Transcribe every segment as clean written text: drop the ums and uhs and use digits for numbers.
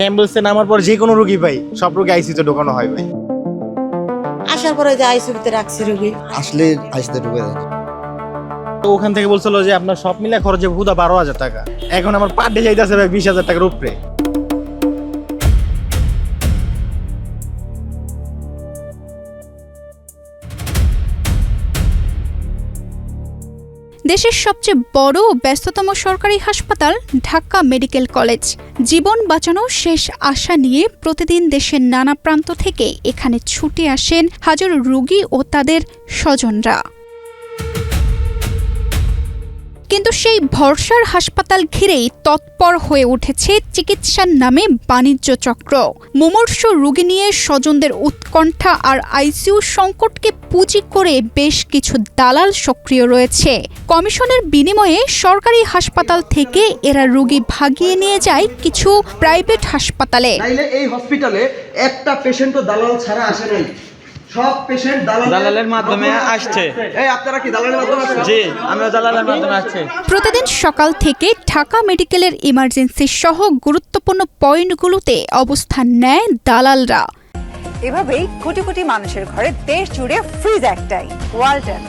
অ্যাম্বুলেন্সে নামার পর যে কোনো রোগী ভাই সব রোগী আইসিইউতে ঢোকানো হয় ভাই। আসার পরে যে আইসিইউতে রাখছি রোগী, আসলে আইসিইউতে ঢুকে যায়। তো ওখান থেকে বলছিল যে আপনার সব মিলে খরচ হবে হুদা 12,000 টাকা। এখন আমার পার ডে যাইতেছে ভাই 20,000 টাকার উপরে। দেশের সবচেয়ে বড় ও ব্যস্ততম সরকারি হাসপাতাল ঢাকা মেডিকেল কলেজ। জীবন বাঁচানো শেষ আশা নিয়ে প্রতিদিন দেশের নানা প্রান্ত থেকে এখানে ছুটে আসেন হাজারো রোগী ও তাদের স্বজনরা। কিন্তু সেই ভরসার হাসপাতাল ঘিরেই তৎপর হয়ে উঠেছে চিকিৎসার নামে বাণিজ্য চক্র। মুমূর্ষু রোগী নিয়ে স্বজনদের উৎকণ্ঠা আর আইসিইউ সংকটকে পুঁজি করে বেশ কিছু দালাল সক্রিয় রয়েছে। কমিশনের বিনিময়ে সরকারি হাসপাতাল থেকে এরা রোগী ভাগিয়ে নিয়ে যায় কিছু প্রাইভেট হাসপাতালে। নাইলে এই হসপিটালে একটা পেশেন্টও দালাল ছাড়া আসে নাই, সব পেশেন্ট দালালের মাধ্যমে আসছে। এই আপনারা কি দালালের মাধ্যমে আসছেন? জি, আমরা দালালের মাধ্যমে আসছি। প্রতিদিন সকাল থেকে ঢাকা মেডিকেলের ইমার্জেন্সি সহ গুরুত্বপূর্ণ পয়েন্টগুলোতে অবস্থান নেয় দালালরা। এভাবেই কোটি কোটি মানুষের ঘরে দেশ জুড়ে ফ্রিজ একটাই, ওয়ালটন।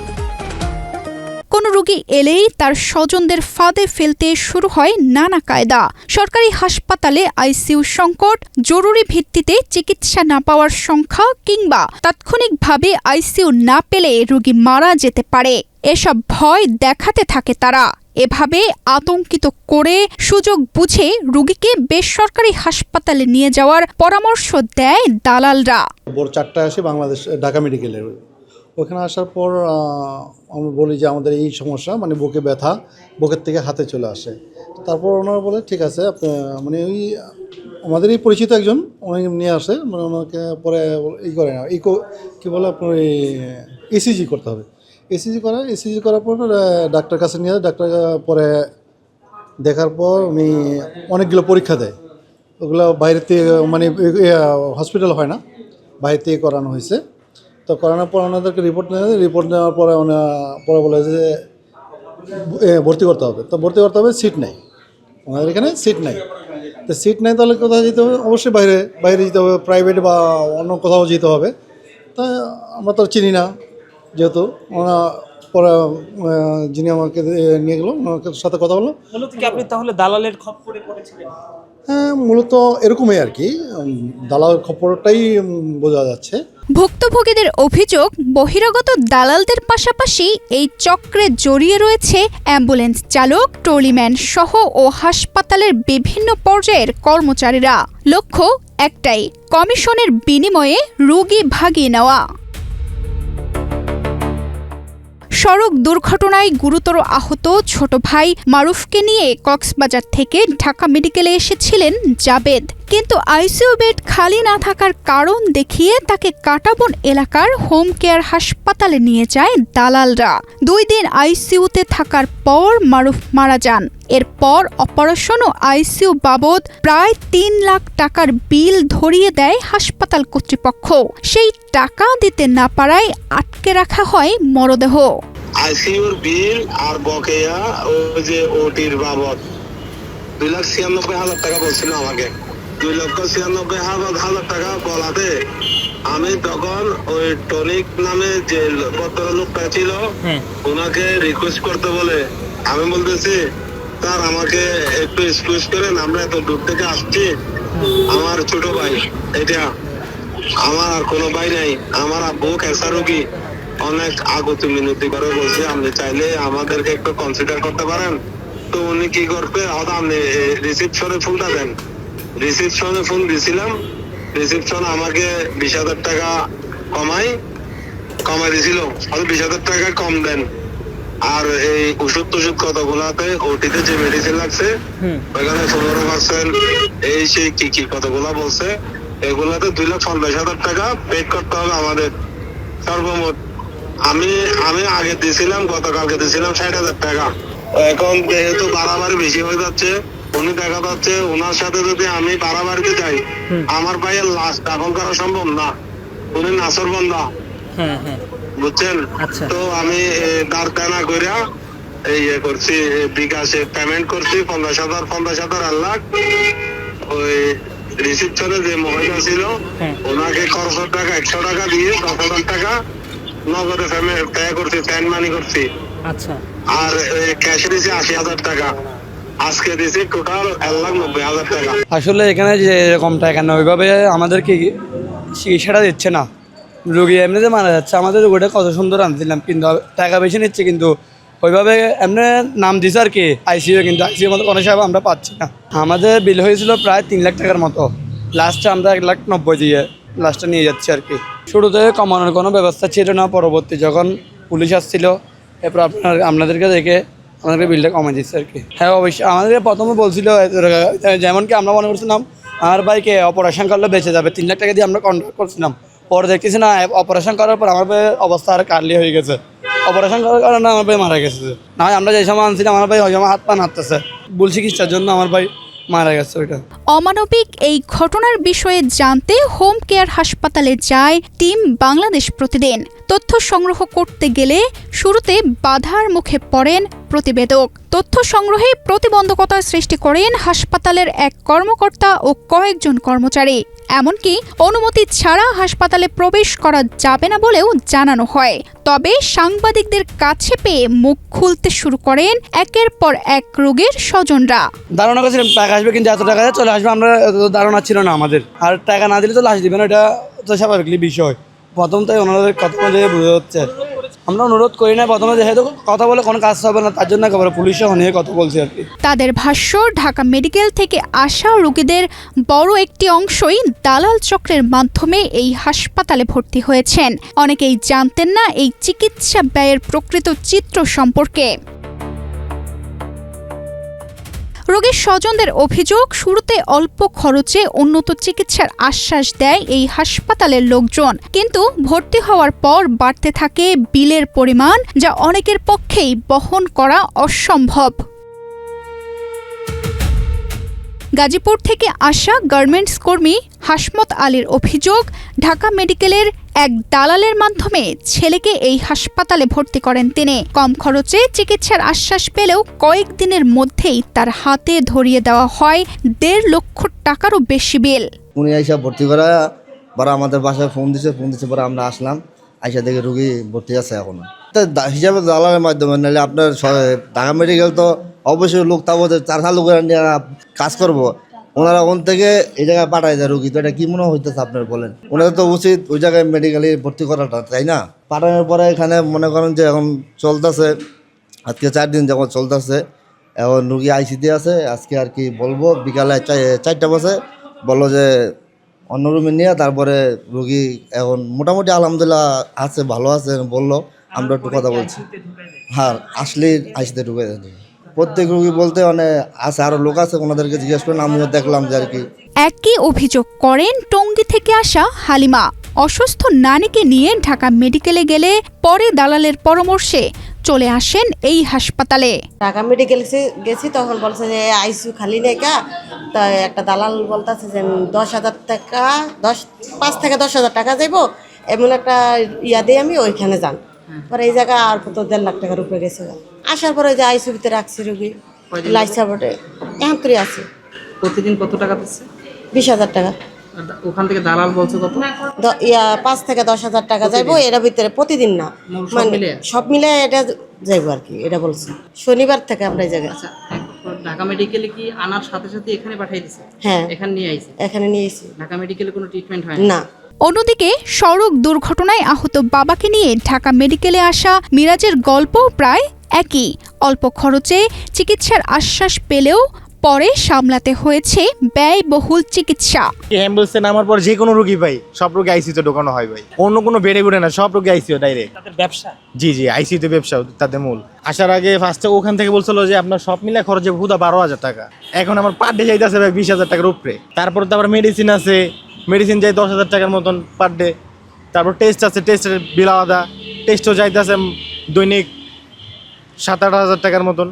কোন রোগী এলেই তার স্বজনদের ফাঁদে ফেলতে শুরু হয় নানা কায়দা। সরকারি হাসপাতালে আইসিইউ সংকট, জরুরি ভিত্তিতে চিকিৎসা না পাওয়ার সংখ্যা কিংবা তাৎক্ষণিকভাবে আইসিইউ না পেলে রোগী মারা যেতে পারে, এসব ভয় দেখাতে থাকে তারা। এভাবে আতঙ্কিত করে সুযোগ বুঝে রোগীকে বেসরকারি হাসপাতালে নিয়ে যাওয়ার পরামর্শ দেয় দালালরা। ভোর 4টায় আসি বাংলাদেশ ঢাকা মেডিকেলের। ওখানে আসার পর আমরা বলি যে আমাদের এই সমস্যা, মানে বুকে ব্যথা, বুকের থেকে হাতে চলে আসে। তারপর ওনারা বলে ঠিক আছে, মানে ওই আমাদের এই পরিচিত একজন উনি নিয়ে আসে, মানে ওনাকে পরে ই করে না, কী বলে আপনার ইসিজি করতে হবে। ইসিজি করার পর ডাক্তার কাছে নিয়ে যায়। ডাক্তার পরে দেখার পর উনি অনেকগুলো পরীক্ষা দেয়। ওগুলো বাইরে থেকে, মানে হসপিটাল হয় না, বাইরে থেকে করানো হয়েছে। তো করানোর পর ওনাদেরকে রিপোর্ট নেওয়ার পরে পরে বলে যে ভর্তি করতে হবে। তো ভর্তি করতে হবে, সিট নেই ওনাদের এখানে, সিট নেই। তো সিট নেই, তাহলে কোথায় যেতে হবে? অবশ্যই বাইরে যেতে হবে, প্রাইভেট বা অন্য কোথাও যেতে হবে। তা আমরা তো চিনি না, যেহেতু ওনা পরে যিনি আমাকে নিয়ে গেলো, ওনার সাথে কথা বললো। মূলত কি আপনি তাহলে দালালের খপ্পরে পড়েছিলেন? হ্যাঁ, মূলত এরকমই আর কি, দালালের খপ্পরটাই বোঝা যাচ্ছে। ভুক্তভোগীদের অভিযোগ, বহিরাগত দালালদের পাশাপাশি এই চক্রে জড়িয়ে রয়েছে অ্যাম্বুলেন্স চালক, ট্রলিম্যান সহ ও হাসপাতালের বিভিন্ন পর্যায়ের কর্মচারীরা। লক্ষ্য একটাই, কমিশনের বিনিময়ে রোগী ভাগিয়ে নেওয়া। সড়ক দুর্ঘটনায় গুরুতর আহত ছোট ভাই মারুফকে নিয়ে কক্সবাজার থেকে ঢাকা মেডিকেলে এসেছিলেন জাবেদ। কিন্তু আইসিইউ বেড খালি না থাকার কারণ দেখিয়ে তাকে কাটাবন এলাকার হোম কেয়ার হাসপাতালে নিয়ে যায় দালালরা। 2 দিন আইসিইউতে থাকার পর মারুফ মারা যান। এরপর অপারেশন ও আইসিইউ বাবদ প্রায় 3 লাখ টাকার বিল ধরিয়ে দেয় হাসপাতাল কর্তৃপক্ষ। সেই টাকা দিতে না পারায় আটকে রাখা হয় মরদেহ। আইসিইউর বিল আর বকেয়া ওই যে ওটির বাবদ 2,96,000 টাকা বলছিল আমাকে। 2,96,000 টাকা বলাতে আমি তখন ওই টনিক নামে যে ভদ্রলোকটা ছিল ওনাকে রিকোয়েস্ট করতে বলে আমি বলতেছি, স্যার আমাকে একটু এক্সকিউজ করেন, আমরা এত দূর থেকে আসছি, আমার ছোট ভাই, এটা আমার আর কোনো ভাই নাই, আমার আব্বু ক্যান্সার রোগী, অনেক আগত মিনতি করে বলছে আপনি চাইলে আমাদেরকে একটু কনসিডার করতে পারেন। তো উনি কি করবে, হয়তো আপনি রিসিপশনে ফোনটা দেন। রিসিপশনে ফোন দিছিলাম, রিসিপশন আমাকে 20,000 টাকা কমাই দিছিল, হয়তো 20,000 টাকা কম দেন। আর এই ওষুধ কতগুলাতে ওটিতে যে মেডিসিন লাগছে ওইখানে 15% এই সেই কি কতগুলা বলছে, এগুলাতে 2,50,000 টাকা পে করতে হবে আমাদের সর্বমোট। আমি আগে দিয়েছিলাম, গতকালকে দিয়েছিলাম 60,000 টাকা। এখন যেহেতু বাড়াবাড়ি বেশি হয়ে যাচ্ছে, উনি দেখা যাচ্ছে ওনার সাথে যদি আমি বাড়াবাড়িতে যাই, আমার ভাইয়ের লাশ দাফন করা সম্ভব না, উনি নাসর বন্ধা, বুঝছেন? তো আমি দাঁড় টানা করিয়া এই করছি, বিকাশে পেমেন্ট করছি 50,000 1 লাখ। ওই রিসিপশনে যে মহিলা ছিল ওনাকে খরচ টাকা 100 টাকা দিয়ে 10,000 টাকা নগদে পে করছি, সেন্ড মানি করছি। আচ্ছা, আর ক্যাশে দিয়েছি 80,000 টাকা। আজকে দিয়েছি টোটাল 1,90,000 টাকা। আসলে এখানে যে এরকম টাকা না ওইভাবে আমাদেরকে চিকিৎসাটা দিচ্ছে না, রোগী এমনিতে মারা যাচ্ছে। আমাদের রোগীটা কত সুন্দর আনছিলাম, কিন্তু টাকা বেশি নিচ্ছে, কিন্তু ওইভাবে এমনি নাম দিছে আর কি আইসিইউ, কিন্তু আইসিইউর মতো কোনো সেবা আমরা পাচ্ছি না। আমাদের বিল হয়েছিল প্রায় 3 লাখ টাকার মতো, লাস্টে আমরা 1,90,000 দিয়ে লাস্টে নিয়ে যাচ্ছি আর কি। শুরুতে কমানোর কোনো ব্যবস্থা ছিল না, পরবর্তী যখন পুলিশ আসছিল এরপর আপনাদেরকে দেখে আমাদেরকে বিলটা কমে দিচ্ছে আর কি। হ্যাঁ অবশ্যই, আমাদেরকে প্রথমে বলছিল যেমন কি আমরা মনে করছিলাম আমার ভাইকে অপারেশন করলে বেঁচে যাবে, 3 লাখ টাকা দিয়ে আমরা কন্ট্যাক্ট করছিলাম। পরে দেখতেছি না, অপারেশন করার পর আমার ভাই অবস্থা আর কার্লি হয়ে গেছে, অপারেশন করার কারণে আমার ভাই মারা গেছে। না হয় আমরা যে সময় আনছিলাম আমার ভাই ওই সময় হাত পা নাড়তেছে, ভুল চিকিৎসার জন্য আমার ভাই মারা গেছে। ওইটা অমানবিক এই ঘটনার বিষয়ে জানতে হোম কেয়ার হাসপাতালে যায় টিম বাংলাদেশ প্রতিদিন। তথ্য সংগ্রহ করতে গেলে শুরুতে বাধার মুখে পড়েন প্রতিবেদক। তথ্য সংগ্রহে প্রতিবন্ধকতা সৃষ্টি করেন হাসপাতালের এক কর্মকর্তা ও কয়েকজন কর্মচারী। এমনকি অনুমতি ছাড়া হাসপাতালে প্রবেশ করা যাবে না বলেও জানানো হয়। তবে সাংবাদিকদের কাছে পেয়ে মুখ খুলতে শুরু করেন একের পর এক রোগীর স্বজনরা। ধারণা করছিলাম টাকা আসবে, কিন্তু এত টাকা চলে আসবে আমরা ধারণা ছিল না আমাদের। আর টাকা না দিলে তো লাশ দিবে না, এটা তো স্বাভাবিকলি বিষয়। প্রথম তাই ওনাদের কথা অনুযায়ী বোঝা যাচ্ছে, আমরা অনুরোধ করি না প্রথমে, যেহেতু কথা বলে কোনো কাজ হবে না তার জন্য একেবারে পুলিশে নিয়ে কথা বলছি আর কি। তাদের ভাষ্য, ঢাকা মেডিকেল থেকে আসা রোগীদের বড় একটি অংশই দালাল চক্রের মাধ্যমে এই হাসপাতালে ভর্তি হয়েছেন। অনেকেই জানতেন না এই চিকিৎসা ব্যয়ের প্রকৃত চিত্র সম্পর্কে। রোগীর স্বজনদের অভিযোগ, শুরুতে অল্প খরচে উন্নত চিকিৎসার আশ্বাস দেয় এই হাসপাতালের লোকজন, কিন্তু ভর্তি হওয়ার পর বাড়তে থাকে বিলের পরিমাণ, যা অনেকের পক্ষেই বহন করা অসম্ভব। গাজীপুর থেকে আসা গার্মেন্টস কর্মী হাসমত আলীর অভিযোগ, ঢাকা মেডিকেলের এক দালালের মাধ্যমে ছেলেকে এই হাসপাতালে ভর্তি করেন তিনি। কম খরচে চিকিৎসার আশ্বাস পেলেও কয়েকদিনের মধ্যেই তার হাতে ধরিয়ে দেওয়া হয় 1.5 লক্ষ টাকারও বেশি বিল। উনি আইসা ভর্তি করা পরে আমাদের বাসায় ফোন দিছে পরে আমরা আসলাম, আইসা দেখে রুগী ভর্তি আছে এখনো। হিসাবে দালালের মাধ্যমে, নাহলে আপনার ঢাকা মেডিকেল তো অবশ্যই লোক তাবো 4 লোকের নিয়ে কাজ করবো, ওনারা ওখান থেকে এই জায়গায় পাঠায় যায় রুগী। তো এটা কি মনে হইতেছে আপনার বলেন? ওনাদের তো উচিত ওই জায়গায় মেডিকেলে ভর্তি করাটা, তাই না? পাঠানোর পরে এখানে মনে করেন যে এখন চলতেছে, আজকে 4 দিন যখন চলতেছে, এখন রুগী আইসিতে আছে। আজকে আর কি বলবো বিকালে 4টা বাজে বললো যে অন্য রুমে নিয়ে, তারপরে রুগী এখন মোটামুটি আলহামদুলিল্লাহ আছে, ভালো আছে বললো। আমরা একটু কথা বলছি, হ্যাঁ আসলে আইসিতে ঢুকে দেন। প্রত্যেক রুগী বলতে অনেক আছে, আরও লোক আছে, ওনাদেরকে জিজ্ঞেস করেন, আমিও দেখলাম যে আর কি। একই অভিযোগ করেন টঙ্গী থেকে আসা হালিমা। অসুস্থ নানিকে নিয়ে ঢাকা মেডিকেলে গেলে পরে দালালের পরামর্শে চলে আসেন এই হাসপাতালে। ঢাকা মেডিকেল গেছি, তখন বলছে যে আইসিইউ খালি নেই কা। তাই একটা দালাল বলতেছে যে 10,000 টাকা, 5 থেকে 10,000 টাকা যাইবো, এমন একটা ইয়া দিয়ে আমি ওইখানে যান। পরে এই জায়গা আর কত 1.5 লাখ টাকার উপরে গেছে। আসার পরে যে আইসিইউতে রাখছি রুগী, লাইফ সাপোর্টে এখন তুই আছে। প্রতিদিন কত টাকা দিচ্ছে? 20,000 টাকা। ওখান থেকে দালাল বলছে কত? 5 থেকে 10,000 টাকা যাইবো, এর ভিতরে প্রতিদিন না, মানে সব মিলে এটা যাইবো আর কি, এটা বলছে। শনিবার থেকে আমরা এই জায়গায়। ঢাকা মেডিকেলে কি আনার সাথে সাথে এখানে পাঠিয়ে দিছে? হ্যাঁ, এখানে নিয়ে আইছে। এখানে নিয়ে আইছি। ঢাকা মেডিকেলে কোনো ট্রিটমেন্ট হয় না। অন্যদিকে সড়ক দুর্ঘটনায় আহত বাবাকে নিয়ে ঢাকা মেডিকেলে আসা মিরাজের গল্প প্রায় একই। অল্প খরচে চিকিৎসার আশ্বাস পেলেও পরে সামলাতে হয়েছে ব্যয়বহুল চিকিৎসা। অ্যাম্বুলেন্সে নামার পর যে কোনো রোগী ভাই, সব রোগী আইসিইউতে ঢোকানো হয় ভাই, অন্য কোনো বেডে না, সব রোগী আইসিইউ ডাইরেক্ট। তাদের ব্যবসা? জি আইসিইউতে ব্যবসা তাদের মূল। আসার আগে ফার্স্টে ওখান থেকে বলছিল যে আপনার সব মিলে খরচ হবে 12,000 টাকা। এখন আমার পার ডে যাইতেছে ভাই 20,000 টাকার উপরে। তারপর তো আবার মেডিসিন আছে, মেডিসিন যাই 10,000 টাকার মতন পার ডে। তারপর টেস্ট আছে, টেস্টের বিল আলাদা, টেস্টও যাইতেছে দৈনিক 7-8 হাজার টাকার মতন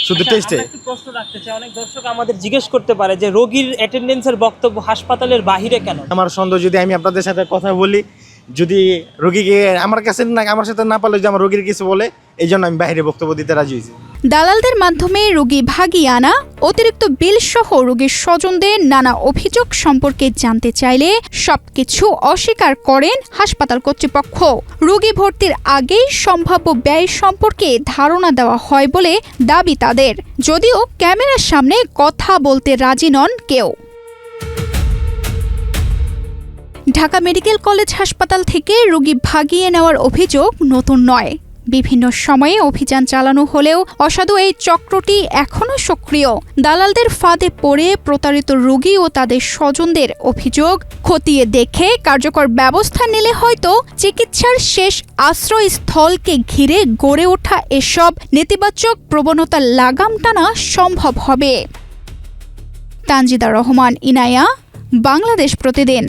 শুধু টেস্টে। একটু প্রশ্ন রাখতে চাই, অনেক দর্শক আমাদের জিজ্ঞেস করতে পারে যে রোগীর অ্যাটেন্ডেন্সের বক্তব্য হাসপাতালের বাহিরে কেন? আমার সন্দেহ, যদি আমি আপনাদের সাথে কথা বলি, যদি রোগীকে আমার কাছে না, আমার সাথে না পারলে যদি আমার রোগীর কিছু বলে, এই জন্য আমি বাইরে বক্তব্য দিতে রাজি হয়েছি। দালালদের মাধ্যমে রোগী ভাগিয়ে আনা, অতিরিক্ত বিল সহ রোগীর স্বজনদের নানা অভিযোগ সম্পর্কে জানতে চাইলে সবকিছু অস্বীকার করেন হাসপাতাল কর্তৃপক্ষ। রোগী ভর্তির আগেই সম্ভাব্য ব্যয় সম্পর্কে ধারণা দেওয়া হয় বলে দাবি তাদের, যদিও ক্যামেরার সামনে কথা বলতে রাজি নন কেউ। ঢাকা মেডিকেল কলেজ হাসপাতাল থেকে রোগী ভাগিয়ে নেওয়ার অভিযোগ নতুন নয়। বিভিন্ন সময়ে অভিযান চালানো হলেও অসাধু এই চক্রটি এখনও সক্রিয়। দালালদের ফাঁদে পড়ে প্রতারিত রোগী ও তাদের স্বজনদের অভিযোগ খতিয়ে দেখে কার্যকর ব্যবস্থা নিলে হয়তো চিকিৎসার শেষ আশ্রয়স্থলকে ঘিরে গড়ে ওঠা এসব নেতিবাচক প্রবণতার লাগাম টানা সম্ভব হবে। তানজিদা রহমান, ইনায়া, বাংলাদেশ প্রতিদিন।